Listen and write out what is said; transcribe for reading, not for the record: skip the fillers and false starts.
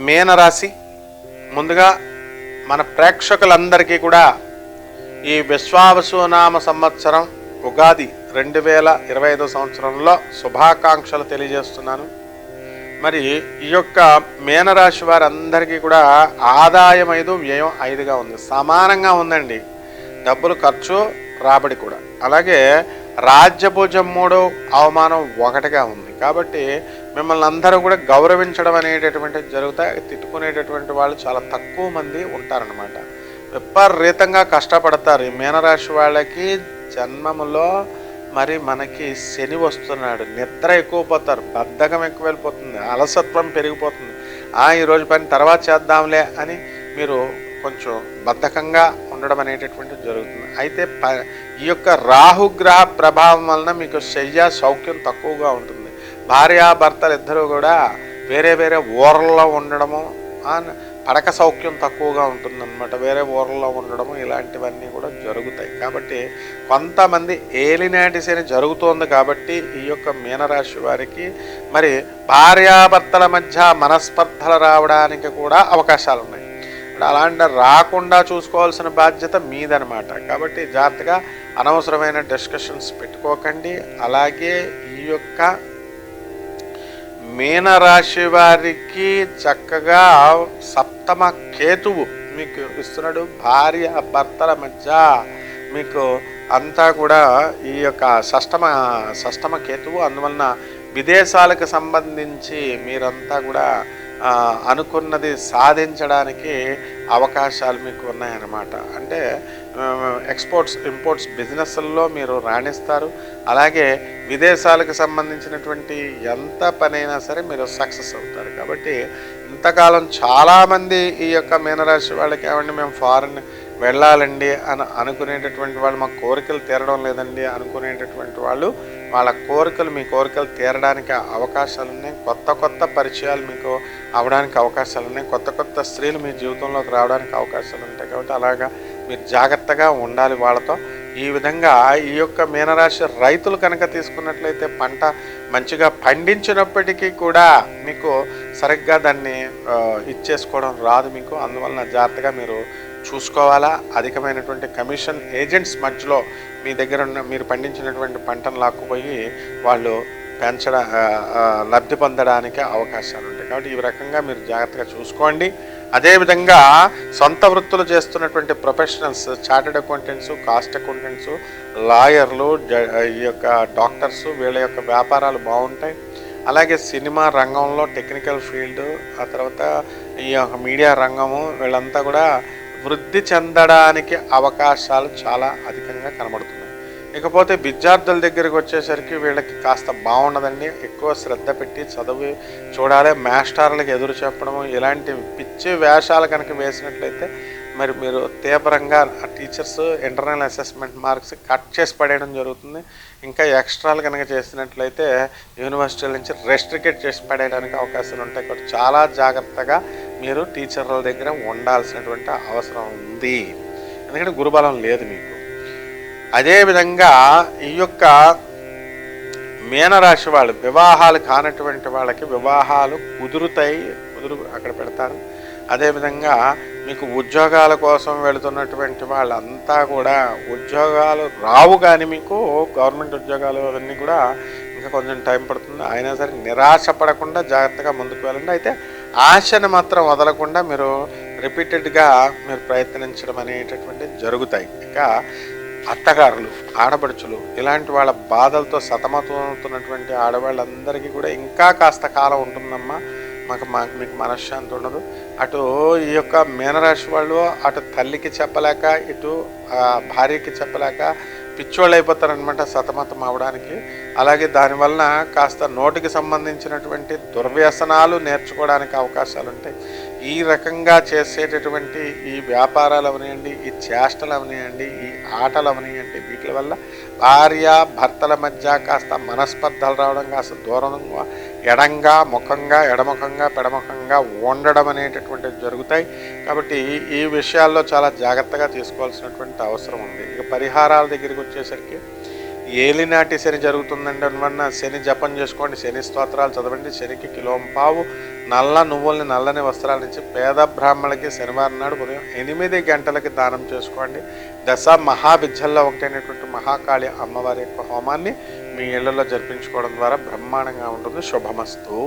మీనరాశి, ముందుగా మన ప్రేక్షకులందరికీ కూడా ఈ విశ్వావసునామ సంవత్సరం ఉగాది 2025 సంవత్సరంలో శుభాకాంక్షలు తెలియజేస్తున్నాను. మరి ఈ యొక్క మీనరాశి వారందరికీ కూడా ఆదాయం 5, వ్యయం 5గా ఉంది. సమానంగా ఉందండి. డబ్బులు ఖర్చు, రాబడి కూడా. అలాగే రాజ్యభుజం 3, అవమానం 1గా ఉంది. కాబట్టి మిమ్మల్ని అందరూ కూడా గౌరవించడం అనేటటువంటిది జరుగుతాయి. తిట్టుకునేటటువంటి వాళ్ళు చాలా తక్కువ మంది ఉంటారనమాట. విపరీతంగా కష్టపడతారు. ఈ మీనరాశి వాళ్ళకి జన్మములో మరి మనకి శని వస్తున్నాడు. నిద్ర ఎక్కువ పోతారు, బద్ధకం ఎక్కువ వెళ్ళిపోతుంది, అలసత్వం పెరిగిపోతుంది. ఈరోజు పని తర్వాత చేద్దాంలే అని మీరు కొంచెం బద్ధకంగా ఉండడం అనేటటువంటిది జరుగుతుంది. అయితే ఈ యొక్క రాహుగ్రహ ప్రభావం వలన మీకు శయ్య సౌఖ్యం తక్కువగా ఉంటుంది. భార్యాభర్తలు ఇద్దరూ కూడా వేరే వేరే ఊర్లలో ఉండడము, పడక సౌఖ్యం తక్కువగా ఉంటుందన్నమాట. వేరే ఊర్లలో ఉండడము ఇలాంటివన్నీ కూడా జరుగుతాయి. కాబట్టి కొంతమంది ఏలినాటి శని జరుగుతోంది. కాబట్టి ఈ యొక్క మీనరాశి వారికి మరి భార్యాభర్తల మధ్య మనస్పర్ధలు రావడానికి కూడా అవకాశాలు ఉన్నాయి. అలాంటి రాకుండా చూసుకోవాల్సిన బాధ్యత మీదనమాట. కాబట్టి జాగ్రత్తగా అనవసరమైన డిస్కషన్స్ పెట్టుకోకండి. అలాగే ఈ యొక్క మీనరాశి వారికి చక్కగా సప్తమ కేతువు మీకు ఇస్తున్నాడు. భార్య భర్తల మధ్య మీకు అంతా కూడా ఈ యొక్క షష్టమ కేతువు. అందువలన విదేశాలకు సంబంధించి మీరంతా కూడా అనుకున్నది సాధించడానికి అవకాశాలు మీకు ఉన్నాయన్నమాట. అంటే ఎక్స్పోర్ట్స్ ఇంపోర్ట్స్ బిజినెస్ల్లో మీరు రాణిస్తారు. అలాగే విదేశాలకు సంబంధించినటువంటి ఎంత పనైనా సరే మీరు సక్సెస్ అవుతారు. కాబట్టి ఇంతకాలం చాలామంది ఈ యొక్క మీనరాశి వాళ్ళకి ఏమండి మేము ఫారెన్ వెళ్ళాలండి అని అనుకునేటటువంటి వాళ్ళు, మా కోరికలు తీరడం లేదండి అనుకునేటటువంటి వాళ్ళు, వాళ్ళ కోరికలు మీ కోరికలు తీరడానికి అవకాశాలు ఉన్నాయి. కొత్త కొత్త పరిచయాలు మీకు అవడానికి అవకాశాలు ఉన్నాయి. కొత్త కొత్త స్త్రీలు మీ జీవితంలోకి రావడానికి అవకాశాలు ఉంటాయి. కాబట్టి అలాగా మీరు జాగ్రత్తగా ఉండాలి వాళ్ళతో. ఈ విధంగా ఈ యొక్క మీనరాశి రైతులు కనుక తీసుకున్నట్లయితే పంట మంచిగా పండించినప్పటికీ కూడా మీకు సరిగ్గా దాన్ని ఇచ్చేసుకోవడం రాదు మీకు. అందువలన జాగ్రత్తగా మీరు చూసుకోవాలా. అధికమైనటువంటి కమిషన్ ఏజెంట్స్ మధ్యలో మీ దగ్గర ఉన్న మీరు పండించినటువంటి పంటను లాక్కుపోయి వాళ్ళు లబ్ధి పొందడానికి అవకాశాలు ఉంటాయి. కాబట్టి ఈ రకంగా మీరు జాగ్రత్తగా చూసుకోండి. అదేవిధంగా సొంత వృత్తులు చేస్తున్నటువంటి professionals, chartered accountants, cost accountants, లాయర్లు, ఈ యొక్క డాక్టర్స్, వీళ్ళ యొక్క వ్యాపారాలు బాగుంటాయి. అలాగే సినిమా రంగంలో టెక్నికల్ ఫీల్డ్, ఆ తర్వాత ఈ యొక్క మీడియా రంగము, వీళ్ళంతా కూడా వృద్ధి చెందడానికి అవకాశాలు చాలా అధికంగా కనబడుతున్నాయి. ఇకపోతే విద్యార్థుల దగ్గరికి వచ్చేసరికి వీళ్ళకి కాస్త బాగుండదండి. ఎక్కువ శ్రద్ధ పెట్టి చదువు చూడాలి. మాస్టర్లకు ఎదురు చెప్పడము, ఇలాంటి పిచ్చి వేషాలు కనుక వేసినట్లయితే మరి మీరు తీవ్రంగా teachers internal assessment marks cut చేసి పడేయడం జరుగుతుంది. ఇంకా ఎక్స్ట్రాలు కనుక చేసినట్లయితే యూనివర్సిటీల నుంచి రెస్ట్రిక్ట్ చేసి పడేయడానికి అవకాశాలు ఉంటాయి. కాబట్టి చాలా జాగ్రత్తగా మీరు టీచర్ల దగ్గర ఉండాల్సినటువంటి అవసరం ఉంది. ఎందుకంటే గురుబలం లేదు మీకు. అదేవిధంగా ఈ యొక్క మీనరాశి వాళ్ళు వివాహాలు కానటువంటి వాళ్ళకి వివాహాలు కుదురుతాయి, అక్కడ పెడతారు. అదేవిధంగా మీకు ఉద్యోగాల కోసం వెళుతున్నటువంటి వాళ్ళంతా కూడా ఉద్యోగాలు రావు. కానీ మీకు గవర్నమెంట్ ఉద్యోగాలు అవన్నీ కూడా ఇంకా కొంచెం టైం పడుతుంది. అయినా సరే నిరాశ పడకుండా జాగ్రత్తగా ముందుకు వెళ్ళండి. అయితే ఆశను మాత్రం వదలకుండా మీరు రిపీటెడ్గా మీరు ప్రయత్నించడం అనేటటువంటివి జరుగుతాయి. ఇంకా అత్తగారులు, ఆడపడుచులు, ఇలాంటి వాళ్ళ బాధలతో సతమతమవుతున్నటువంటి ఆడవాళ్ళందరికీ కూడా ఇంకా కాస్త కాలం ఉంటుందమ్మా. మీకు మనశ్శాంతి ఉండదు. అటు ఈ యొక్క మీనరాశి వాళ్ళు అటు తల్లికి చెప్పలేక, ఇటు భార్యకి చెప్పలేక పిచ్చోళ్ళు అయిపోతారనమాట సతమతం అవడానికి. అలాగే దానివలన కాస్త నోటికి సంబంధించినటువంటి దుర్వ్యసనాలు నేర్చుకోవడానికి అవకాశాలు ఉంటాయి. ఈ రకంగా చేసేటటువంటి ఈ వ్యాపారాలు అవనివ్వండి, ఈ చేష్టలు అవనివ్వండి, ఈ ఆటలు అవనివ్వండి, వీటి వల్ల భార్య భర్తల మధ్య కాస్త మనస్పర్ధలు రావడం, కాస్త దూరంగా ఎడముఖంగా పెడముఖంగా ఉండడం అనేటటువంటివి జరుగుతాయి. కాబట్టి ఈ విషయాల్లో చాలా జాగ్రత్తగా తీసుకోవాల్సినటువంటి అవసరం ఉంది. ఇక పరిహారాల దగ్గరికి వచ్చేసరికి ఏలినాటి శని జరుగుతుందండి అన్న శని జపం చేసుకోండి, శని స్తోత్రాలు చదవండి, శనికి కిలోంపావు నల్ల నువ్వుల్ని నల్లని వస్త్రాల నుంచి పేద బ్రాహ్మణులకి శనివారం నాడు ఉదయం 8 గంటలకి దానం చేసుకోండి. దశ మహావిద్యల్లో ఒకటైనటువంటి మహాకాళి అమ్మవారి యొక్క హోమాన్ని మీ ఇళ్లలో జరిపించుకోవడం ద్వారా బ్రహ్మాండంగా ఉంటుంది. శుభమస్తు.